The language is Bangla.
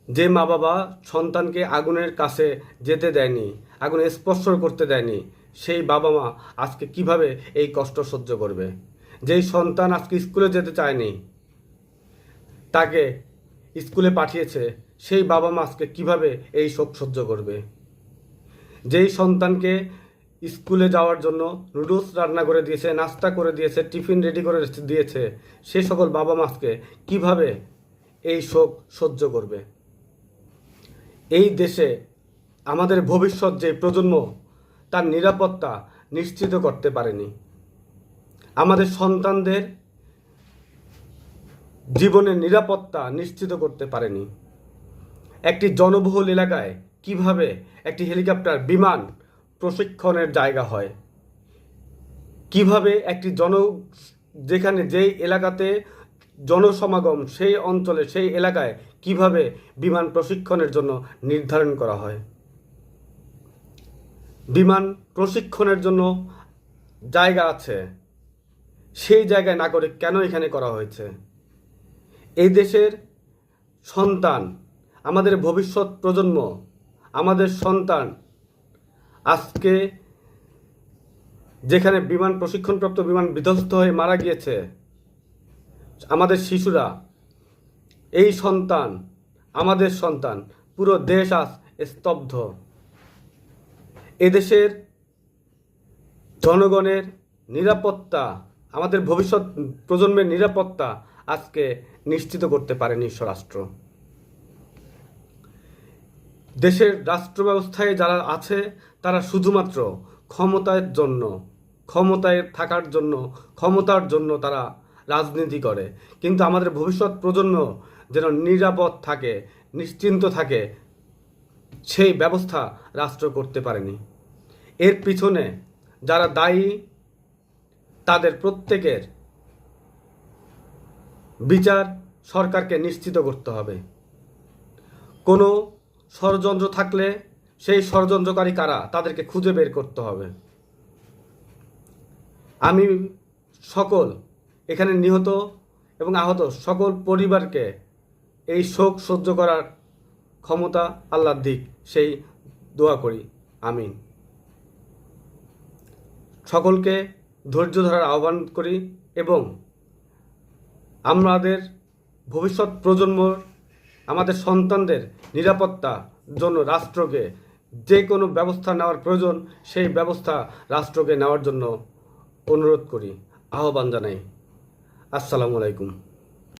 যে মা বাবা সন্তানকে আগুনের কাছে যেতে দেয়নি, আগুনে স্পর্শ করতে দেয়নি, সেই বাবা মা আজকে কিভাবে এই কষ্ট সহ্য করবে? যেই সন্তান আজকে স্কুলে যেতে চায়নি, তাকে স্কুলে পাঠিয়েছে, সেই বাবা মা আজকে কিভাবে এই শোক সহ্য করবে? যেই সন্তানকে স্কুলে যাওয়ার জন্য নুডলস রান্না করে দিয়েছে, নাস্তা করে দিয়েছে, টিফিন রেডি করে দিয়েছে, সে সকল বাবা মা আজকে কিভাবে এই শোক সহ্য করবে? এই দেশে আমাদের ভবিষ্যৎ যে প্রজন্ম, তার নিরাপত্তা নিশ্চিত করতে পারেনি। আমাদের সন্তানদের জীবনের নিরাপত্তা নিশ্চিত করতে পারেনি। একটি জনবহুল এলাকায় কিভাবে একটি হেলিকপ্টার বিমান প্রশিক্ষণের জায়গা হয়? কিভাবে একটি যেখানে যেই এলাকাতে জনসমাগম, সেই অঞ্চলে সেই এলাকায় কিভাবে বিমান প্রশিক্ষণের জন্য নির্ধারণ করা হয়? বিমান প্রশিক্ষণের জন্য জায়গা আছে, সেই জায়গায় না করে কেন এখানে করা হয়েছে? এই দেশের সন্তান, আমাদের ভবিষ্যৎ প্রজন্ম, আমাদের সন্তান আজকে যেখানে বিমান প্রশিক্ষণপ্রাপ্ত বিমান বিধ্বস্ত হয়ে মারা গিয়েছে, আমাদের শিশুরা, এই সন্তান, আমাদের সন্তান, পুরো দেশ আজ স্তব্ধ। এদেশের জনগণের নিরাপত্তা, আমাদের ভবিষ্যৎ প্রজন্মের নিরাপত্তা আজকে নিশ্চিত করতে পারেনি স্বরাষ্ট্র। দেশের রাষ্ট্র ব্যবস্থায় যারা আছে, তারা শুধুমাত্র ক্ষমতায় থাকার জন্য, ক্ষমতার জন্য তারা রাজনীতি করে। কিন্তু আমাদের ভবিষ্যৎ প্রজন্ম যেন নিরাপদ থাকে, নিশ্চিন্ত থাকে, সেই ব্যবস্থা রাষ্ট্র করতে পারেনি। এর পিছনে যারা দায়ী, তাদের প্রত্যেকের বিচার সরকারকে নিশ্চিত করতে হবে। কোনো ষড়যন্ত্র থাকলে সেই ষড়যন্ত্রকারী কারা, তাদেরকে খুঁজে বের করতে হবে। আমি সকল এখানে নিহত এবং আহত সকল পরিবারকে এই শোক সহ্য করার ক্ষমতা আল্লাহর দিক, সেই দোয়া করি। আমিন। সকলকে ধৈর্য ধরার আহ্বান করি এবং আমাদের ভবিষ্যৎ প্রজন্ম, আমাদের সন্তানদের নিরাপত্তার জন্য রাষ্ট্রকে যে কোনো ব্যবস্থা নেওয়ার প্রয়োজন, সেই ব্যবস্থা রাষ্ট্রকে নেওয়ার জন্য অনুরোধ করি, আহ্বান জানাই। আসসালামু আলাইকুম।